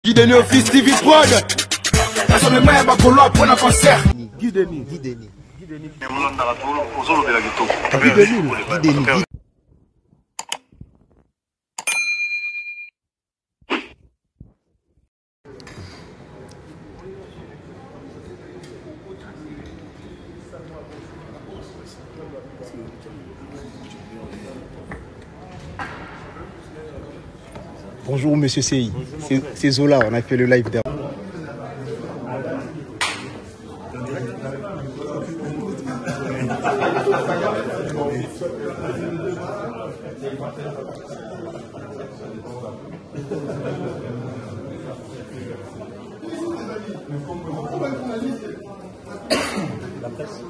Guideni Office TV Prod. Asomema ya bakolo apona concert. Guideni. Bonjour Monsieur CI, c'est Zola, on a fait le live derrière. La presse.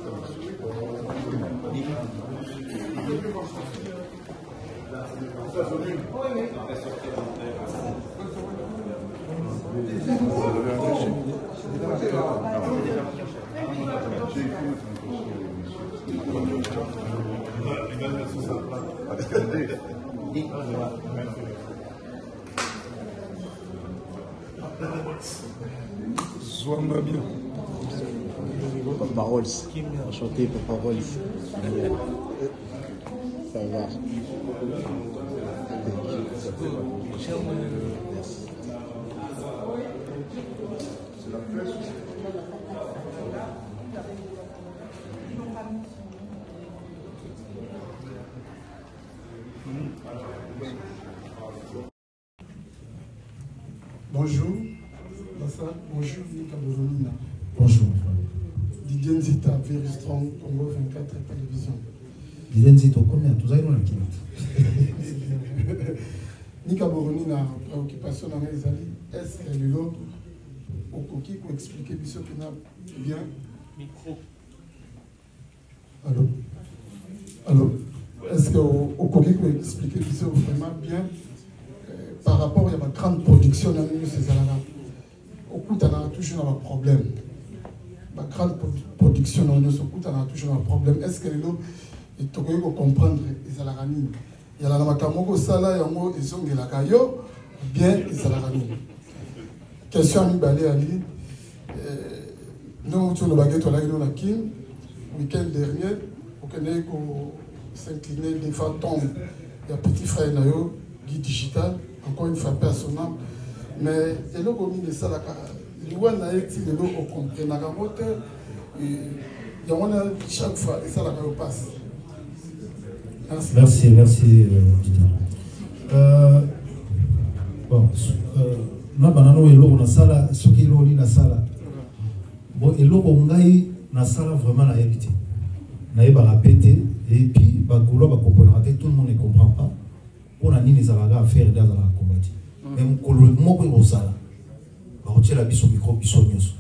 Sois-moi bien. Papa Rolls, enchanté Papa Rolls. Ça va. Bonjour, bonjour Nika Borolina. Bonjour. Didier Nzita, Very Strong, Congo 24 télévision. Didier Nzita, combien? Tout ça, il y a une Nika Borolina, préoccupation dans les alliés. Est-ce que l'autre, au coquille, pour expliquer ce qu'on a bien? Micro. Allô? Est-ce que au coquille, pour expliquer ce vraiment bien? Par rapport à la grande production dans ces alliés, au coup, on a toujours un problème. La grande production dans nos coups, on a toujours un problème. Est-ce que l'eau est au comprendre les alliés? Il y a la makamoko sala, il y a un mot, ils ont la caillou, bien les alliés. Question à Mibale Ali. Nous, sur le baguette, on a eu la Kim, week-end dernier, pour qu'on ait s'incliner, des fois tombe. Il y a petit frère Nayo, Guy Digital, encore une fois, paix à son âme. Mais il y a de ça, il y a des gens qui comprennent. Il y a chaque fois, et ça, la passe. Merci, Didier. Bon, na banano eloko na sala, soki eloko na sala. Bon, eloko ngai na sala vraiment na habité. Na yeba répéter et puis ba golo ba comprendre tout le monde ne comprend pas. On a ni les alaga à faire dans la combattre. Même kolo moko ko sala. Ba otela biso micro biso nyoso.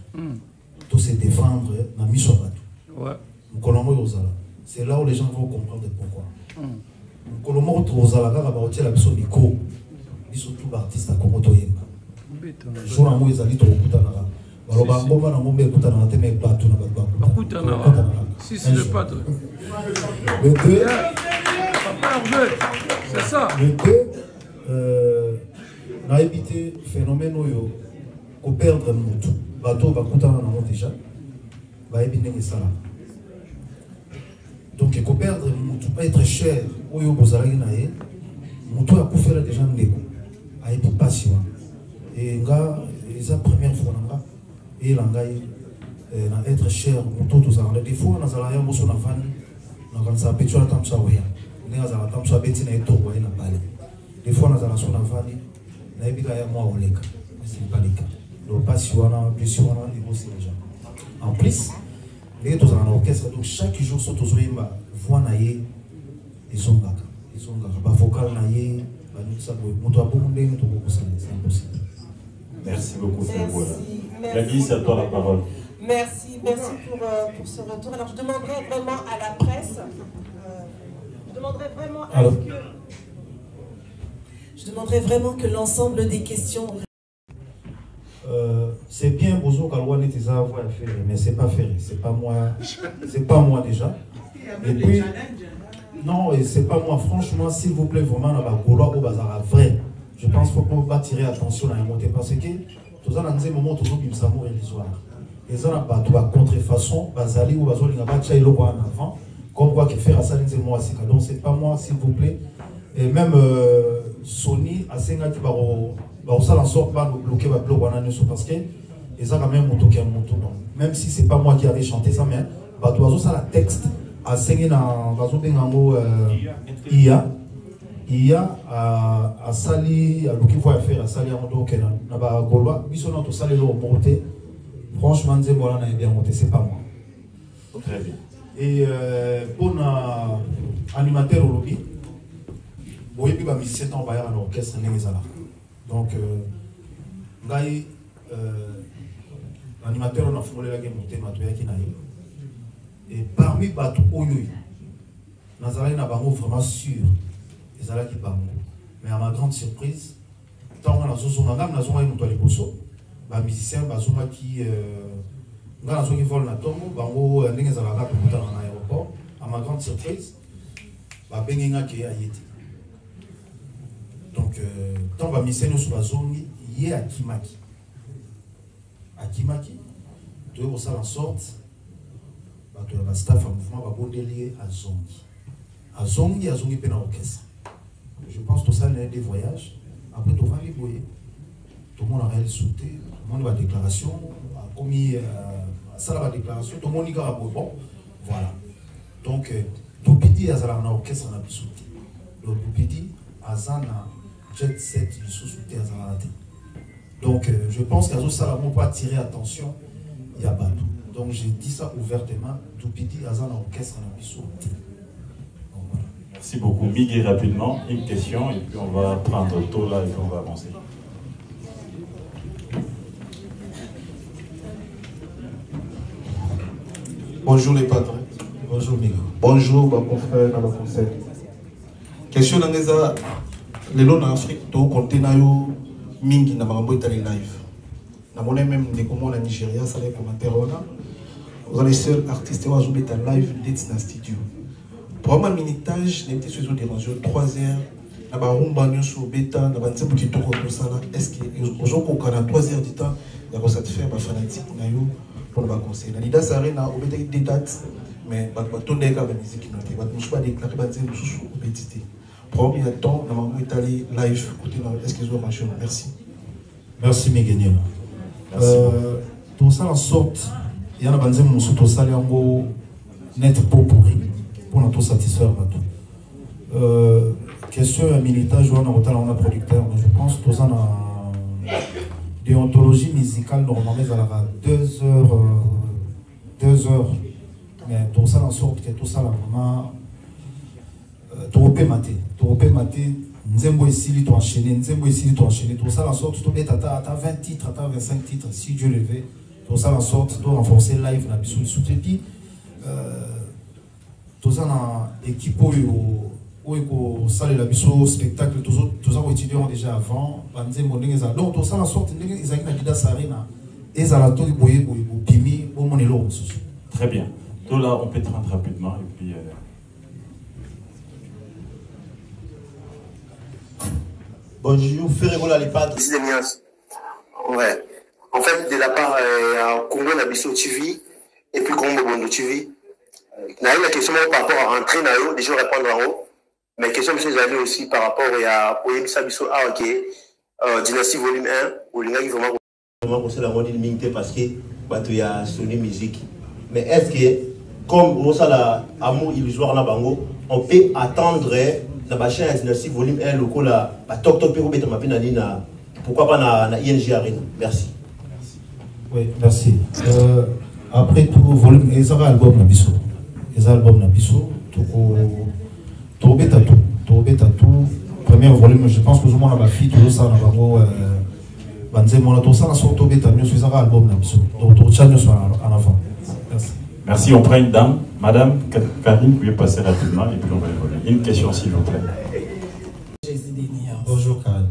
Tout se défendre na miso bato. Ouais. Kolo ko sala. C'est là où les gens vont comprendre pourquoi. Kolomo tozala kaka ba otela biso micro biso tout artiste à Congo toyenga jour na moyo ezali tokutana baloba ngomba na ngombe ekutana na teme bato na bato bakutana si le padre le deux c'est ça le deux na évité phénomène oyo ko perdre mutu bato bakutana na mo déjà ba ebine sala. Donc, il faut perdre, il ne pas être cher. Il faut faire déjà un peu passion. Et c'est la première fois et il a être cher. Des fois, on a un peu de temps. On a un peu de temps. On a un peu de temps. Des fois, on a un peu de temps. On a un peu de temps. En plus, les deux en orchestre, donc chaque jour, sont tous les voix naïe, ils ont gaka. Ils ont gaka. Vocal naïe, c'est impossible. Merci beaucoup, Fengouela. Gabi, c'est à toi la parole. Merci pour ce retour. Alors, je demanderai vraiment à la presse, je demanderai vraiment que l'ensemble des questions. C'est bien Bozo Kalwane tes avoir fait, mais c'est pas fait, c'est pas moi déjà. Et puis non, et c'est pas moi, franchement, s'il vous plaît, vraiment, on va vouloir au bazar vrai. je pense qu'il faut pas tirer attention à la montée parce que tout ça, dans un moment, tout le monde est illusoire. Et ça, n'a pas de contrefaçon, basali ou basoli n'a pas de chaîne en avant, comme quoi qu'il fait à ça, donc c'est pas moi, s'il vous plaît. Et même Sony, à 5 ans, qui va ça en sorte pas bloquer le blog parce que et ça quand même mon token même si c'est pas moi qui avais chanté ça mais bah toi ça la texte à 5 ans dans bengango IA à sali à l'oki faut faire à sali en donc na ba golwa biso na to sali lo monter franchement nze voilà na bien monter c'est pas moi. Très bien. Et pour animateur au lobby boye bi ba musicien temps ba ya na orchestre ngezala. Donc, l'animateur on a formulé la game monté matoya qui naïe. Et parmi bateau oyoy, Nazaré n'a pas vraiment sûr, et ça là qui parle. Mais à ma grande surprise, tant qu'on a zozo madame, n'a pas une toile bosso, bah musicien, bah zoma qui, n'a qui vole na tombo, bah on a n'engagé la rap pour dans l'aéroport. À ma grande surprise, bah bengenga qui est à yeti. Donc, tant que je suis sur la zone, il y a Akimaki. Akimaki, tu es en sorte, tu as un staff en mouvement, tu as un délire à Zongi. À Zongi, à Zongi, il orchestre. Je pense que ça, c'est des voyages. Après, tu vas les boyer. Tout le monde a réalisé, tout le monde a une déclaration, a commis ça, la déclaration, tout le monde a dit bon. Voilà. Donc, Toupidi, il y a un orchestre en absouté. Donc, Toupidi, Azana, Jet Set, il sous-souté à Zanarate. Donc, je pense qu'à ça, on ne pas attirer attention, il y a Badou. Donc, j'ai dit ça ouvertement, Toupidi, Azana, orchestre en absouté. Merci beaucoup. Miguel, rapidement, une question, et puis on va prendre Tola et puis on va avancer. Bonjour les patrons. Bonjour Miguel. Bonjour, ma confrère, ma conseil. Question dans les lots en Afrique, tu comptes na yo mingi na mambo itali live. Na mon même des comment en Nigeria, ça les commentaires on a. Vous allez seul artiste ou ajouter ta live d'être dans studio. Pour un minutage, n'était sur des rangeaux 3 heures. Na ba rumba nyo sur beta, na ba nzembo ki toko ko sala. Est-ce que aujourd'hui qu'on a 3 heures du temps, il y a satisfaire ba fanatique na yo pour le conseil. Na lida sarena au beta des dates, mais ba tonner ka ba musique noté. Ba nous pas déclarer ba nzembo sous obésité. Premier temps, nous avons étalé live côté excusez-moi. Merci. Merci Miguel. Tout ça en sorte, il y a un banzem nous tout ça les net pour nous satisfaire tout. Question à militage ou on a producteur, mais je pense que tout ça en déontologie musicale normalement ça va 2 heures. Mais tout ça en sorte que tout ça là vraiment Toropé maté, Nzembo ici, tu enchaîné, tout ça en sorte, tu as 20 titres, tu as 25 titres, si Dieu le veut, tout ça en sorte, tu dois renforcer live, na biso sous puis tout ça dans l'équipe où ça la biso spectacle, tout ça étudiants déjà avant, Nzembo ndengeza, donc tout ça en sorte, ils ont une sarena, et ça la tour boye pimi, au monelo. Très bien. Donc là, on peut te rendre rapidement et puis. Bonjour, Ferregola les pattes. Ouais. En fait, de la part à Congo Nabiso TV et puis Congo Bondo TV. N'a eu la question par rapport à entrer dans l'eau, déjà répondre en haut. Mais question que j'avais aussi par rapport à Oyemisa Biso A, ok, Dynastie Volume 1, où les gars vraiment conseille la monnaie de parce que il y a Sony Music. Mais est-ce que, comme on a l'amour illusoire là, on peut attendre la chaîne Dynastie Volume 1, le coup là, pourquoi pas na ING Arena? Merci. Oui, merci. Après tout, volume, ils ont un album Nabiso. Ils ont un album Nabiso. Tout bête à tout. Premier volume, je pense que tout le monde a ma fille, tout ça, on a tout ça, on a sorti tout bête à mieux, ils ont un album Nabiso. Donc, tout ça, nous sommes en avant. Merci. Merci, on prend une dame. Madame Karine, vous pouvez passer rapidement et puis on va évoluer. Une question, s'il vous plaît. Bonjour, Karine.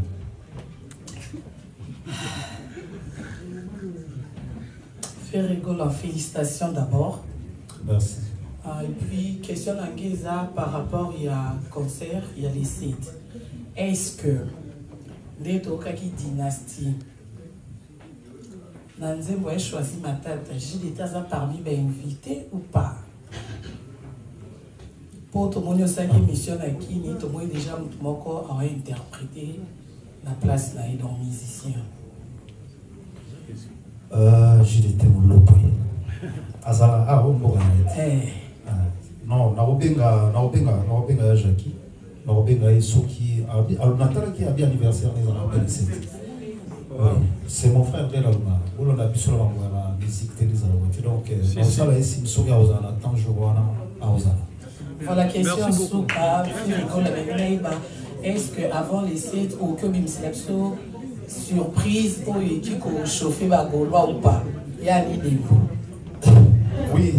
Ferregola, félicitations d'abord. Merci. Et puis, question d'Angueza par rapport, il y a concert, il y a les sites. Est-ce que Ndetokaki dynastie. Nanzembo a choisi ma tante. J'ai été parmi les invités ou pas? Pour tout le monde, qui mission à qui ni tout le monde déjà moko a interprété la place là et donc musicien. J'ai été mon lopo. Azala a ombo non, na obenga Jackie. Na obenga soki alunatala qui a bien anniversaire les anniversaires. C'est mon frère de l'Alma. On a vu sur la musique télévisée. Donc, ça là, c'est une soirée à Ozana, tant je vois à Ozana. Voilà la question Souka, est-ce qu'avant les sites, au Kobim Slapso, surprise, ou qui chauffer Bagolois ou pas? Il y a une idée. Oui,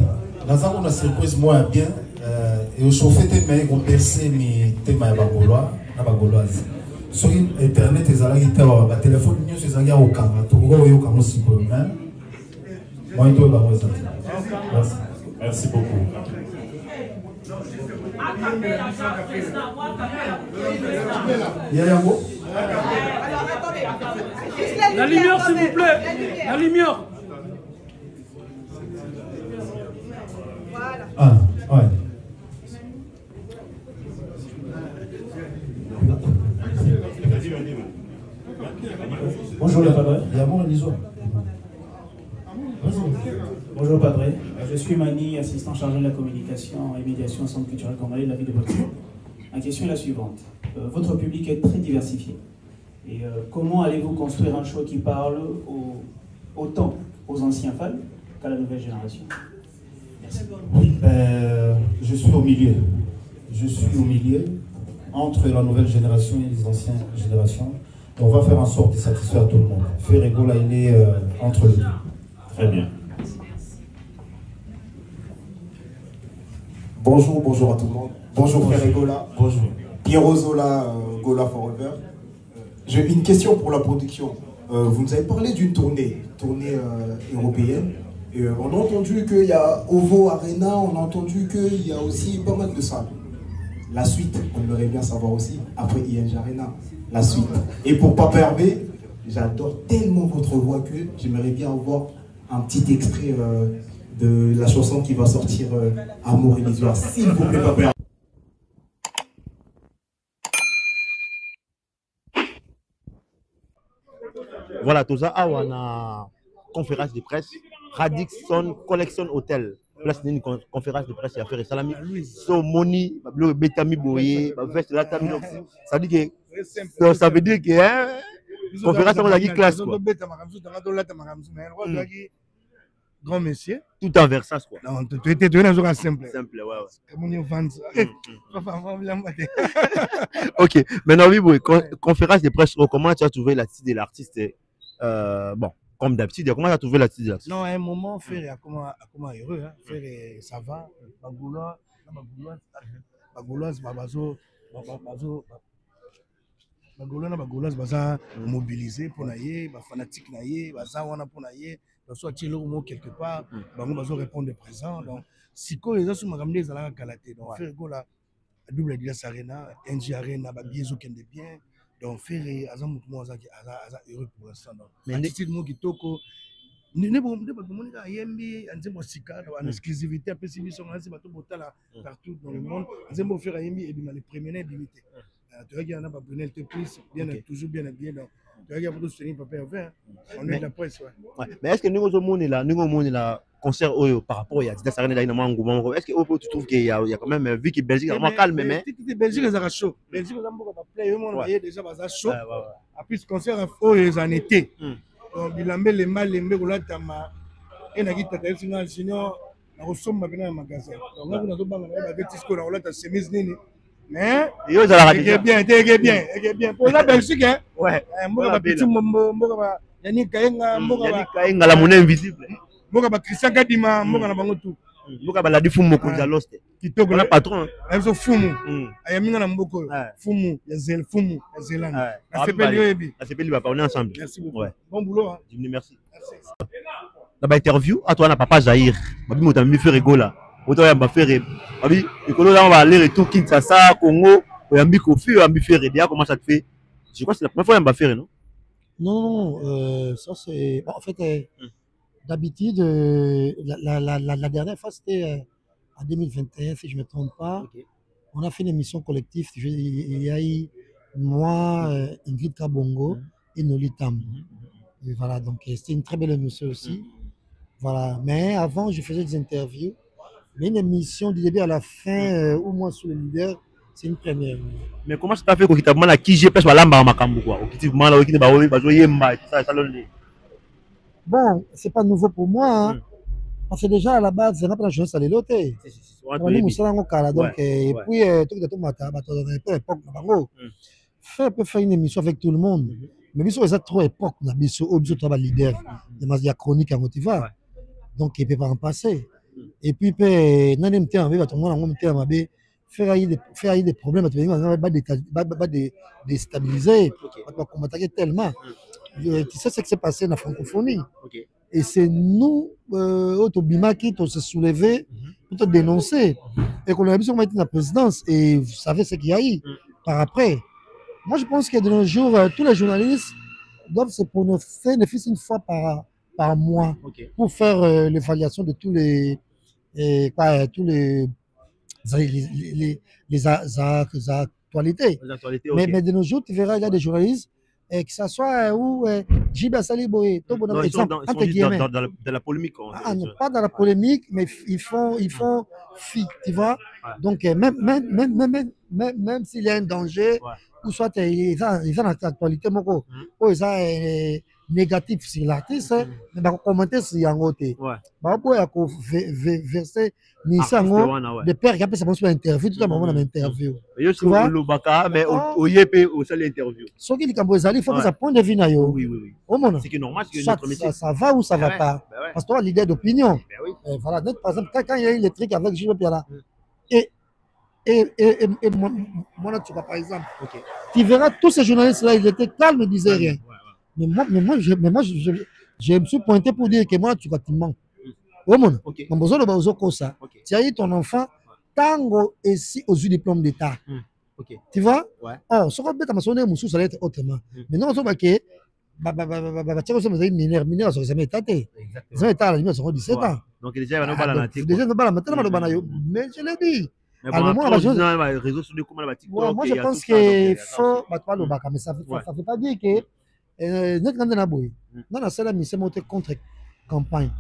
dans un surprise, moi bien, et au chauffé, tu m'as compensé, mais tu m'as Bagolois, na Bagoloise. Sur Internet, les alliés étaient au téléphone, nous sommes allés au Kama, tout le monde est au Kama aussi pour moi. Moi, je dois vous merci. Merci beaucoup. La lumière, s'il vous plaît. La lumière. Ah, ouais. Bonjour le padre. Bonjour padre. Je suis Mani, assistant chargé de la communication et médiation au Centre culturel congolais de la ville de Bruxelles. La question est la suivante. Votre public est très diversifié. Et comment allez-vous construire un show qui parle autant aux anciens fans qu'à la nouvelle génération? Merci. Oui, je suis au milieu. Je suis au milieu entre la nouvelle génération et les anciennes générations. On va faire en sorte de satisfaire tout le monde. Ferrego, là, il est entre les deux. Très bien. Bonjour à tout le monde. Bonjour Ferrego, là. Bonjour. Pierrot Zola, Gola Forever. J'ai une question pour la production. Vous nous avez parlé d'une tournée européenne. Et on a entendu qu'il y a OVO Arena, on a entendu qu'il y a aussi pas mal de salles. La suite, on aimerait bien savoir aussi, après ING Arena, la suite. Et pour Papa Hervé, j'adore tellement votre voix que j'aimerais bien avoir un petit extrait de la chanson qui va sortir Amour illusoire. S'il vous plaît, Papa Hervé. Voilà, tout ça, on a conférence de presse. Radixson Collection Hotel. Place d'une conférence de presse, il a fait Salami. So, Moni, Betami Boye, Veste Latami. Ça veut dire que, conférence, on a dit classe. Grand monsieur. Tout en Versace, quoi. Non, tu étais toujours simple. Simple, ouais. Ok, maintenant, oui, conférence de presse, comment tu as trouvé la titre de l'artiste? Bon, comme d'habitude, comment tu as trouvé la titre de l'artiste? Non, à un moment, Frère, comment heureux, hein. Frère, ça va. Bagouloise, Bagouloise, baza mobilisé pour naïe, fanatique naïe, baza wana pour naïe, soit il au mot quelque part, bango bazo répondre présent. Donc, si quoi les autres m'ont les ala kalaté. Donc, Frère Gola, double Dias Arena, NG Arena, babiezo kende bien. Donc, Frère, azam mo azaki aza heureux pour l'instant. Mais attitude mo kitoko. Ne bon monika yembi anzembo sika en exclusivité après si mission anzi bato botala partout dans le monde. Anzembo Frère yembi et bima les premiers limité. Tu vois qu'il y en a pas Brunel te plus bien toujours bien donc tu vois qu'il y a beaucoup de soutenir Papa Hervé. On est de la presse, ouais. Mais est-ce que nous avons la concert par rapport à Didas Arena là est-ce que tu trouves qu'il y a quand même vu que Belgique est vraiment calme mais Belgique est chaud. Belgique est beaucoup de play on voyait déjà bazar chaud. Après ce concert ils en été. Donc il a mis les mal les mbégola tama et na kita tellement sinon na resomba bina magasin. Donc là nous avons ba betisco na olata chemise nini. Mais il est bien pour la Belgique hein. Ouais. Mboka ba petit mboka ba yani kaenga la monnaie invisible. Mboka ba Christian Kadima mboka na bango tout. Mboka ba la di fumu ko lost. Kitoko na patron. Ayo fumu. Ayaminga na mboko. Fumu ya Zelanda. Na sepeli yebi. Na sepeli ba on est ensemble. Merci beaucoup. Bon boulot hein. Merci. Dans ba interview à toi na Papa Jair. Babi motami Ferrego là. Autant ya ba faire abi ikolo là on va aller retour Kinshasa Congo oyambi Kofi oyambi faire dia comment ça te fait Je crois que c'est la première fois qu'on va faire, non? Non, ça c'est... En fait, d'habitude, la dernière fois, c'était en 2021, si je ne me trompe pas. On a fait une émission collective. Il y a eu moi, Ingrid Kabongo et Noli Tam. Et voilà, donc c'était une très belle émission aussi. Voilà. Mais avant, je faisais des interviews. Mais une émission du début à la fin, au moins sur le leader, c'est une première. Mais comment ça t'a fait que tu as qui j'ai presque la lamba makambo quoi? Bon, c'est pas nouveau pour moi. Hein. Parce que déjà à la base, c'est pas la jeunesse à l'éloté. Donc, et puis, tout le monde a fait une émission avec tout le monde. Mais ils sont trop époque, ils sont obligés de travailler leader. Il y a chronique à motiver. Donc, il ne peut pas en passer. Et puis, dans le temps, faire des problèmes, déstabiliser, combattre tellement. Tu sais ce qui s'est passé dans la francophonie. Et c'est nous, Autobimaki, qui se soulevé pour te dénoncer. Et qu'on a vu qu'on a été dans la présidence. Et vous savez ce qu'il y a eu par après. Moi, je pense que de nos jours, tous les journalistes doivent se prononcer une fois par mois pour faire l'évaluation de tous les actualités. Mais de nos jours, tu verras, il y a des journalistes, que ce soit où Jiba Saliboé, ils sont dans la polémique. Non, pas dans la polémique, mais ils font fi, tu vois. Donc, même s'il y a un danger, ou soit ils ont l'actualité, ou ils ont négatif sur l'artiste, mais ils vont commenter sur Yangote. Ils vont verser des pères qui appellent ça une interview, tout le monde a une interview. Tu vois? Mais au YP, au seul interview. Ce qui est il faut que ça prenne des vignes. Oui. C'est normal, c'est notre métier. Ça va ou ça va pas. Parce que toi, l'idée d'opinion. Voilà, par exemple, quand il y a eu les trucs avec Gilles Piala, et moi, tu vois, par exemple, tu verras tous ces journalistes-là, ils étaient calmes, ils ne disaient rien. Mais moi, je me suis pointé pour dire que moi, tu vois, tu mens. Tu as eu ton enfant, tango ici aux diplômes d'État. Tu vois? Oh, ce qu'on peut t'amener, Moussou, ça va être autrement. Mais non, on se voit que mineur, ça jamais été. Ils ont été à la limite, ils ont 17 ans. Donc déjà, ils vont mais je l'ai dit. Moi, je pense qu'il faut mais ça ne veut pas dire que nous avons mis contre campagne.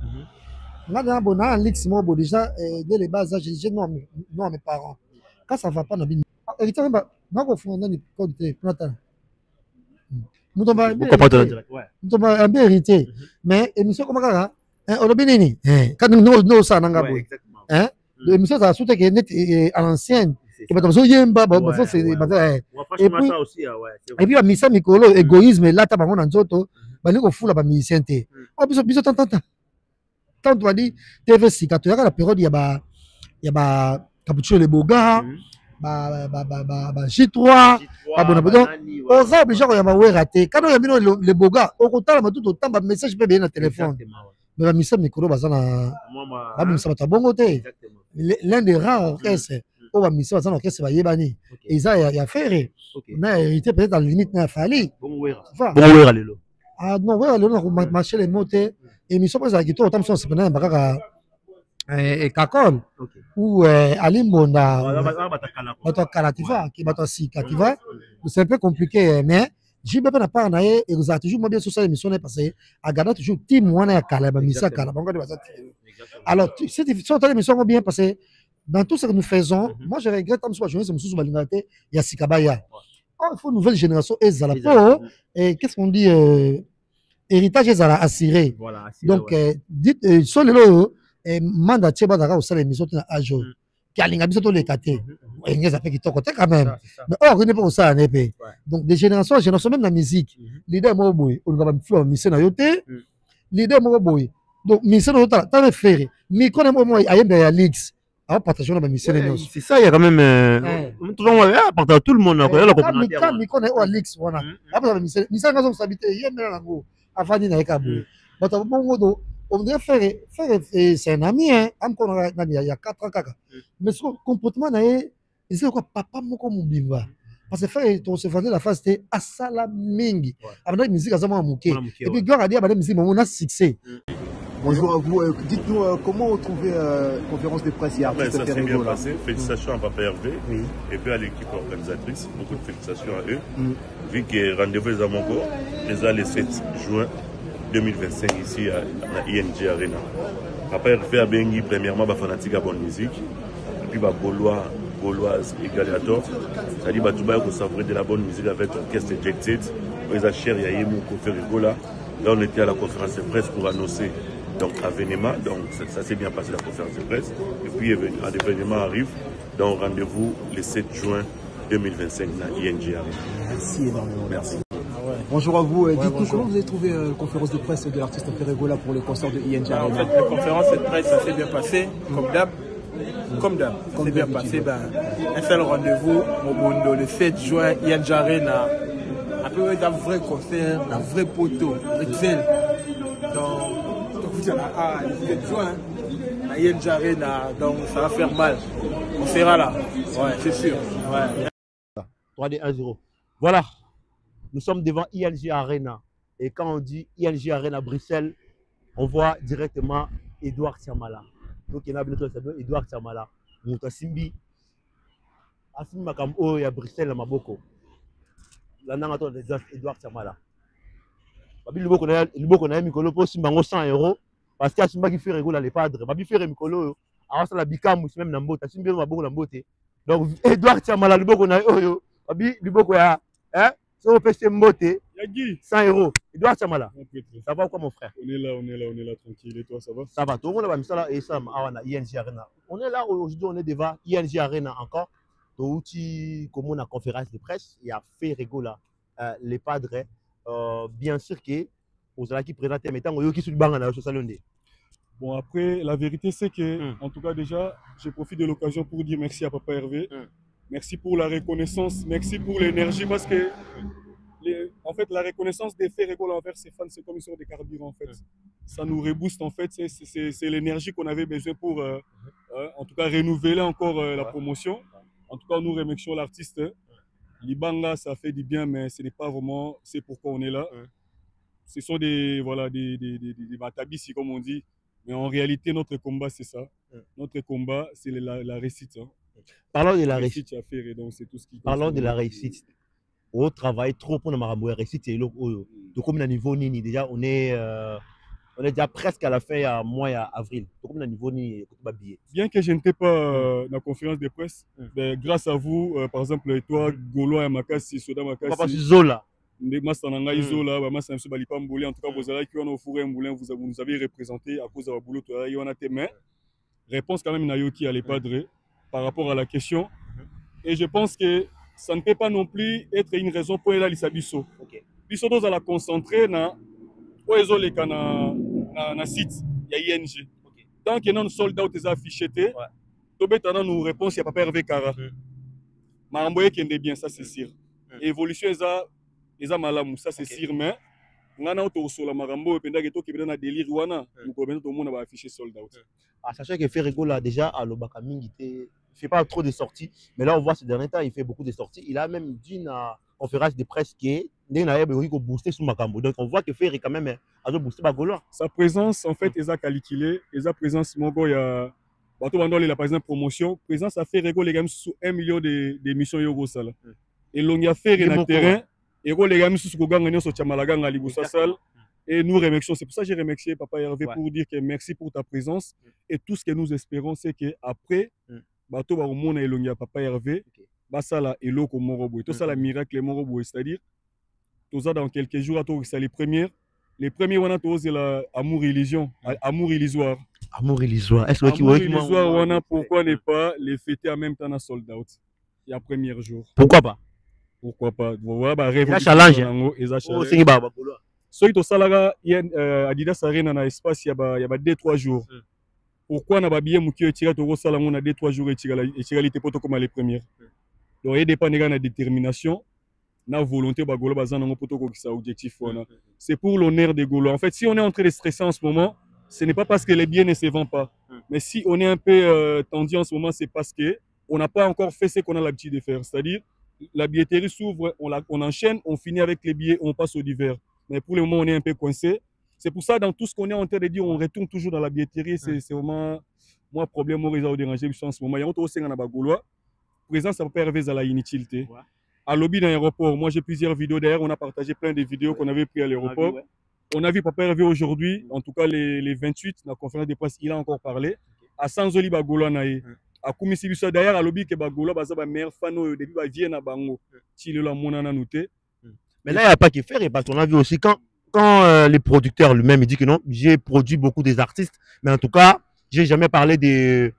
Nous avons déjà dès les bas âges, j'ai dit non à mes parents. Quand ça ne va pas, nous avons un peu hérité. Mais l'émission comme ça, quand nous sommes l'émission ça a sauté à l'ancienne. Et puis, Missa Mikolo, égoïsme, là, tu as un autre, tu as fou la musicien. Quand tu as dit, TV6, quand tu as la période, il y a Capuchino Le Boga, J3, aux arbres, genre, il y a raté. Quand il y a le Boga, au contraire, tout autant, le message peut bien dans le téléphone. Mais Missa Mikolo, l'un des rares orchestres. Oh, mission à orchestre va yébani. Et ça, il y a fait. On a hérité peut-être dans la limite, il a fallu. Ah non, ouais, on a marché les mots. Et mission pour ça, qui tout autant sont cependant et Kakol ou Alimbonda, Kalativa, qui bat aussi Kativa. C'est un peu compliqué, mais j'ai pas n'a pas et vous avez toujours bien sur ça l'émission parce que à garder toujours team one à Kalaba, Missa Kalaba. Alors, cette émission bien passé. Dans tout ce que nous faisons, moi je regrette comme soit jeunesse, il y a Sikabaya. Il faut une nouvelle génération et qu'est-ce qu'on dit héritage est assuré. Donc, dites, sur le mandat de Tchébadara au sein de l'émission de Ajo, qui a l'ingabité de l'écaté. Il y a des gens qui quand même. Mais on ne peut pas ça. Donc, des générations même la musique. L'idée moi, on va me faire mission à yoté. L'idée moi, donc, mission à yoté, tu as fait. Mais quand moi, il y a un Lix. C'est ça, il y a quand même. Tout le monde. On devrait faire, c'est un ami, il y a 4 ans. Mais ce comportement, c'est quoi, papa, mon bimba. parce que frère on se vendait la face c'était asala mingi avec musique azama muke et puis gloire à Dieu avec musique on a succès. Bonjour à vous, dites-nous comment on trouvait conférence de presse hier. Ça s'est bien passé, félicitations à Papa Hervé et puis à l'équipe organisatrice, beaucoup de félicitations à eux. Vu que rendez-vous les Amongo, déjà le 7 juin 2025 ici à la ING Arena. Papa Hervé a bien premièrement fanatique à bonne musique, et puis Gauloise et Galiator, c'est-à-dire que vous savez de la bonne musique avec l'orchestre Ejected, les achers Yayemou Koferegola. Là on était à la conférence de presse pour annoncer donc Avenema, donc ça s'est bien passé la conférence de presse. Et puis un événement arrive, donc rendez-vous le 7 juin 2025 à ING Arena. Merci énormément. Merci. Bonjour à vous, dites-nous comment vous avez trouvé la conférence de presse de l'artiste Ferregola pour le concert de ING Arena. En fait, la conférence de presse, ça s'est bien passé, comme d'hab. Ça s'est bien passé. Un seul rendez-vous au Mondo le 7 juin, ING Arena. Après, un vrai concert, un vrai poteau, Excel. Donc, le 7 juin, à ING Arena, donc ça va faire mal. On sera là, ouais, c'est sûr. Ouais. 3D 1-0. Voilà, nous sommes devant ING Arena. Et quand on dit ING Arena Bruxelles, on voit directement Edouard Tiamala. Donc il y a Edouard Tiamala. Moutasimbi. Asim Makambo et à Bruxelles à Maboko. La nangato de Edouard Tiamala. Babi Luboko na Mikolo pour Simbango 100 €. Parce qu'il y a Simba qui fait rigoler les padres. Babi fait Mikolo. Alors ça la Bikamu, même Nambota. Simbi Maboko Nambote. Donc Edouard Tiamala Luboko na Oyo. Babi Luboko ya. Hein? Si on peut se mboter, 100 €. Edouard Tiamala. Ça va ou quoi mon frère? On est là, tranquille. Et toi, ça va? Ça va. Tout le monde va me ça et ça à ING Arena. On est là aujourd'hui, on est devant ING Arena encore. Comme on a conférence de presse, il y a fait rigoler les padres. Bien sûr que vous allez qui présenter mais tant qui sur banc sur salon. Bon après la vérité c'est que en tout cas déjà je profite de l'occasion pour dire merci à Papa Hervé. Merci pour la reconnaissance, merci pour l'énergie parce que en fait la reconnaissance des faits rigoler envers ses fans c'est comme une sorte de carburant en fait. Ça nous rebooste en fait, c'est l'énergie qu'on avait besoin pour en tout cas renouveler encore la promotion. En tout cas nous remercions l'artiste. Libanga, ça fait du bien, mais ce n'est pas vraiment c'est pourquoi on est là. Ce sont des matabissi, comme on dit. Mais en réalité, notre combat, c'est ça. Notre combat, c'est la réussite. Hein. Parlons de la réussite. Parlons de la réussite. On travaille trop pour la réussite. Donc, comme on a niveau Nini, déjà, on est déjà presque à la fin, à mois avril. Donc, on a niveau Nini, bien que je n'étais pas dans la conférence de presse, ben, grâce à vous, par exemple, toi, Gaulois et Makassi, Soda Makassi. Papa Zola. Mastananga Izola, Massamsu Balipamboulé, en tout cas, vous avez qui au fourré Moulin, vous nous avez représenté à cause de la boulot, il y en a tes mains. Réponse quand même Nayoki à l'EPADRE par rapport à la question. Et je pense que ça ne peut pas non plus être une raison pour aller à l'Issabiso. Biso doit la concentrer dans le site, il y a ING. Tant que nous soldats sont affichés, nous répondons il n'y a pas Hervé Kara. Mais qui est bien, ça c'est sûr. Évolution est malamu, ça c'est sûr. Mais on a autour la marambo et pendant que tout est délire wana, nous connaissons tout le monde va afficher soldats. Sachant que Ferregola déjà à l'Obaka Mingi, il ne fait pas trop de sorties, mais là on voit ces derniers temps il fait beaucoup de sorties. Il a même dit dans la conférence de presse qui est booster sur Makambo. Donc on voit que Ferre quand même a boosté Bagolo. Sa présence en fait est calculée, et sa présence Mongo il y a bateau bandol il a par exemple promotion, présence a fait Ferre les gars sous 1 million d'émissions euros ça. Et l'on y a fait le terrain et les gars sous Goganga sur Chamalaga à Liboussa Sal. Et nous remercions, c'est pour ça que j'ai remercié Papa Hervé pour dire que merci pour ta présence. Et tout ce que nous espérons, c'est qu'après, bateau va au monde et l'on y a Papa Hervé, basala et l'eau comme Morobo. Et tout ça, la miracle et Morobo, c'est-à-dire, tout ça dans quelques jours, c'est les premiers, on a tous l'amour religion, amour illusoire. Amour illusoire. Est-ce que amour illusoire, on a pourquoi ne pas les fêter en même temps à sold out. Il y a premier jour. Pourquoi pas? Pourquoi pas? Voilà, il challenge. Ceux qui sont là, Adidas Arena dans l'espace, il y a 2-3 jours. Pourquoi on a bien mouki et tiré au salon, on a 2-3 jours et tiré l'été pour comme les premières. Donc, il dépend de la détermination, la volonté, objectif. C'est pour l'honneur des Gaulois. En fait, si on est en train de stresser en ce moment, ce n'est pas parce que les biens ne se vendent pas. Mais si on est un peu tendu en ce moment, c'est parce qu'on n'a pas encore fait ce qu'on a l'habitude de faire. C'est-à-dire, la billetterie s'ouvre, on enchaîne, on finit avec les billets, on passe au divers. Mais pour le moment, on est un peu coincé. C'est pour ça, dans tout ce qu'on est en train de dire, on retourne toujours dans la billetterie. C'est vraiment, moi, problème, on a dérangé en ce moment. Il y a aussi un Gaulois. Présence, ça peut arriver à la inutilité. À lobby dans l'aéroport, moi, j'ai plusieurs vidéos derrière. On a partagé plein de vidéos qu'on avait prises à l'aéroport. On a vu Papa Hervé aujourd'hui, en tout cas les 28, dans la conférence de presse, il a encore parlé. À Sanzoli Bagolo Naï. À Koumisi Bisso, d'ailleurs, à lobby que Bagolo, bah, ça va meilleur fan au début, bah, vient à Bango. S'il est là, mon ananoté. Mais là, il n'y a pas qu'à faire, parce qu'on a vu aussi quand les producteurs lui-même, il dit que non, j'ai produit beaucoup des artistes, mais en tout cas, j'ai jamais parlé des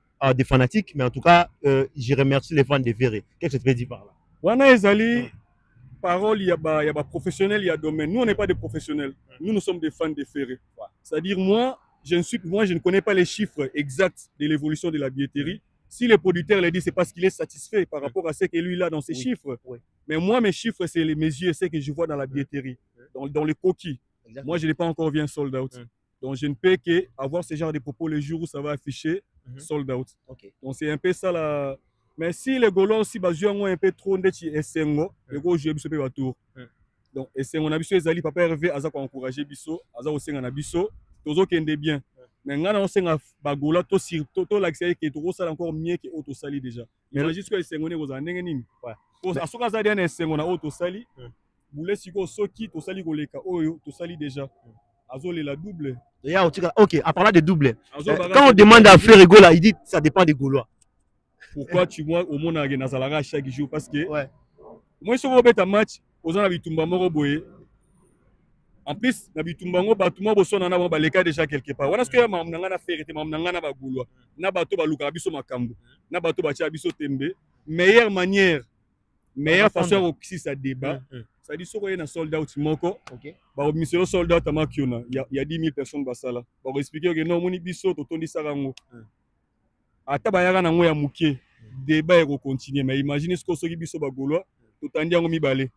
fanatiques, mais en tout cas, je remercie les fans de Ferré. Qu'est-ce que tu veux dire par là? Wana Ezali, parole, il y a des professionnels, il y a domaine. Nous, on n'est pas des professionnels. Nous sommes des fans de Ferré. C'est-à-dire, moi, je ne connais pas les chiffres exacts de l'évolution de la billetterie. Si le producteur l'a dit, c'est parce qu'il est satisfait par rapport à ce que lui a dans ses chiffres. Mais moi, mes chiffres, c'est mes yeux, c'est ce que je vois dans la billetterie, dans les coquilles. Moi, je n'ai pas encore vu un sold out. Donc, je ne peux qu'avoir ce genre de propos le jour où ça va afficher sold out. Donc, c'est un peu ça là. Mais si les Gaulois aussi, ont un peu trop de SNO, les gros joueurs sont pas tour. Donc, on a vu les alliés, Papa Hervé, Aza a encouragé Bisso, Aza aussi en a Bisso, tous qui est bien. Mais on a aussi un Bagola, tout l'accès qui est trop ça encore mieux que Auto Sali déjà. Imagine ce que les Sengonais vous en avez. À ce cas-là, il y a un Sengonais Auto Sali. Vous laissez Soki, Auto Sali, Auto Sali déjà. Azol est la double. Ok, à parler de double. Quand on demande à Ferré Gola, il dit ça dépend des Gaulois. Pourquoi tu vois au monde à Nazalaga chaque jour? Parce que moi, je suis un match, aux gens qui ont en plus, Nabitumba ngo batuma bosona na ba leka déjà quelque part. Wana ce que mamnanga na faire te mamnanga na ba gulwa. Na bato ba luka biso makambo. Na bato ba tia biso tembe. Meilleure manière, meilleure façon au si ça débat. Ça dit soko na sold out moko. Ba mission sold out amakiona. Il y a 10 000 personnes basala. Ba expliquer que non moni biso to tondi sarango. Ata ba yaka na ngo ya muke. Débat et continuer mais imaginez ce que soki biso ba gulwa to tandi ngo mibale.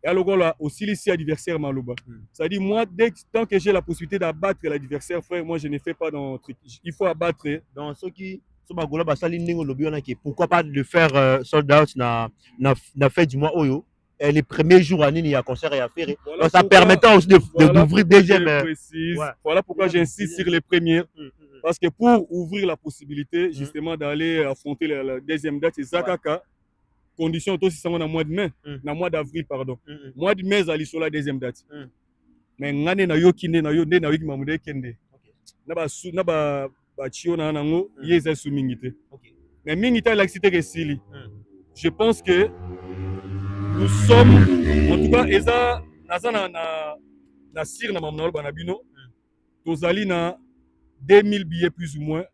Et alors là aussi ici adversaire Maloba. Ça dit moi tant que j'ai la possibilité d'abattre l'adversaire frère, moi je ne fais pas dans truc. Il faut abattre dans ceux qui sont bagola basali ningo lobi on a qui pourquoi pas de faire sold out na fait du mois oyo et les premiers jours à Nini il y a concert et à faire donc ça permettant aussi d'ouvrir deuxième voilà pourquoi j'insiste sur les premières parce que pour ouvrir la possibilité justement d'aller affronter la deuxième date c'est Zakaka. Condition aussi ça en mois de mai, na mois d'avril pardon. Mois de mai ali sur la deuxième date. Mais ngane na yo kinde na yo nde na yo mamude kende. Na ba chio na nango yeza su mingite. Mais mingita l'accité que sili. Je pense que nous sommes en tout cas eza nazana na sir na mamnol banabino. Tozali na 2000 billets plus ou moins.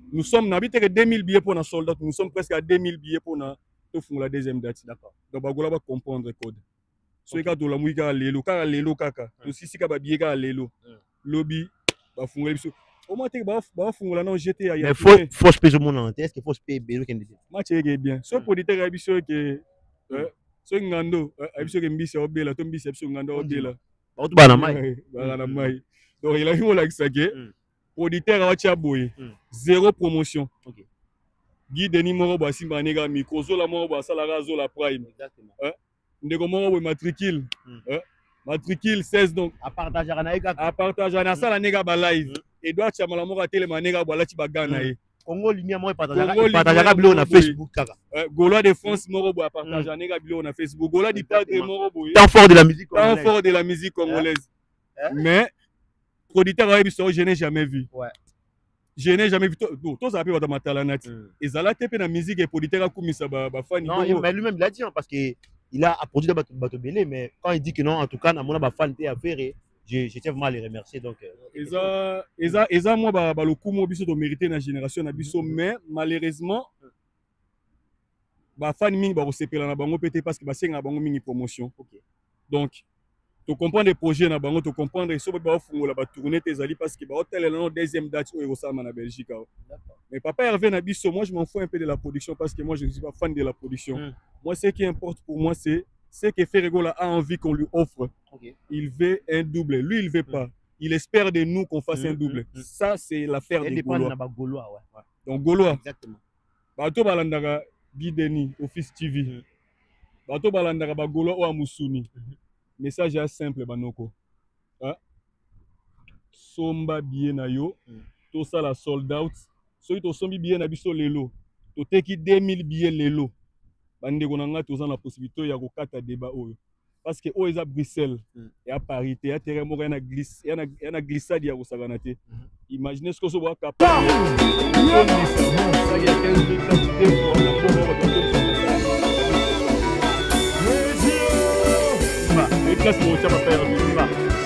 Nous sommes n'habitons que 2000 billets pour nos soldats. Nous sommes presque à 2000 billets pour la deuxième date. D'accord. Donc, Bagola va comprendre le code. Ceux qui ont la mouille à l'élo, car l'élo kaka. Aussi, si kaba billet à l'élo. Lobby, va fouler. Au moins, tu vas fouler là, non, j'étais à. Mais faut se payer mon est-ce qu'il faut se payer bien? Match est bien. Ce producteur a biso que. Ce ngando, a biso que mbisi obela, ton mbisi biso ngando obela. Autre banamai. Banamai. Donc, il a eu mon accès que. Auditeur à Tchaboy, zéro promotion. Guy Denis Moroba Simbanega Miko, Zola Moroba Salara Zola Prime. Ndego Moroba matricule. Matricule 16 donc. À partager à Naïga. À partager à Sala Nega Live. Edouard Chamalamo Télémanega Balati Bagana. Congo Lumière moi partager bilo na Facebook kaka. Gaulois de France Moroba partager à Nega bilo na Facebook. Gaulois du Padre Moroba. Temps fort de la musique congolaise. Temps fort de la musique congolaise. Mais producteur je n'ai jamais vu. Je n'ai jamais vu. Tous appelés dans ma talanati. Et ça là, tu es dans la musique et producteur a commis ça ba fan. Non, mais lui-même il a dit parce que il a produit des bateaux belé, mais quand il dit que non, en tout cas, dans mon fan t'es à faire, je tiens vraiment à les remercier donc. Et ça moi le coup moi biso de mériter la génération na biso mais malheureusement ba fan mingi ba resepela na bango pété parce que ba senga bango mingi promotion. Donc tu comprends les projets na bango, tu comprends les choses ba fungola ba tourner tes alliés parce que ba hôtel est la deuxième date au Eurosama na Belgique. Mais papa Hervé na biso, moi je m'en fous un peu de la production parce que moi je ne suis pas fan de la production. Moi ce qui importe pour moi c'est ce que Ferré Gola a envie qu'on lui offre. Il veut un double, lui il veut pas. Il espère de nous qu'on fasse un double. Ça c'est l'affaire des Gaulois. Donc Gaulois. Exactement. Bato balandaka Guy Denis, Office TV. Bato balandaka bagolo ou amusuni. Message est simple banoko. Somba bien na yo, to ça la sold out. So to sombi bien na biso lelo. To teki 2000 billets lelo. Bande konanga to la possibilité ya ko kata débat oyo. Parce que oyo eza Bruxelles et à Paris, il y a terrain moko na glisse, il y a glissade ya ko saganate. Imaginez ce que so ba capable.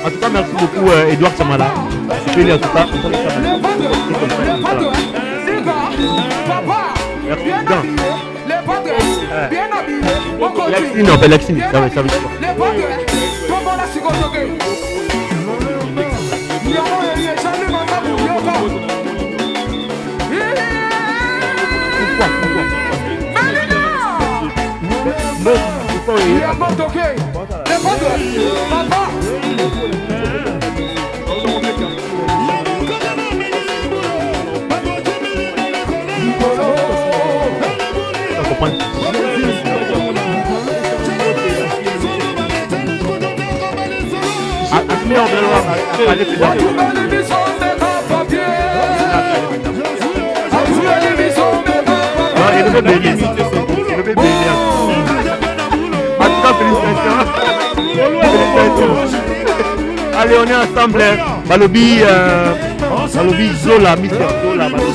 En tout cas, merci beaucoup Edouard Chamala. Merci en tout cas. Merci. Non, Lexine, ça veut dire allez, on est ensemble. Balobi Zola, Mister Zola. Balobi.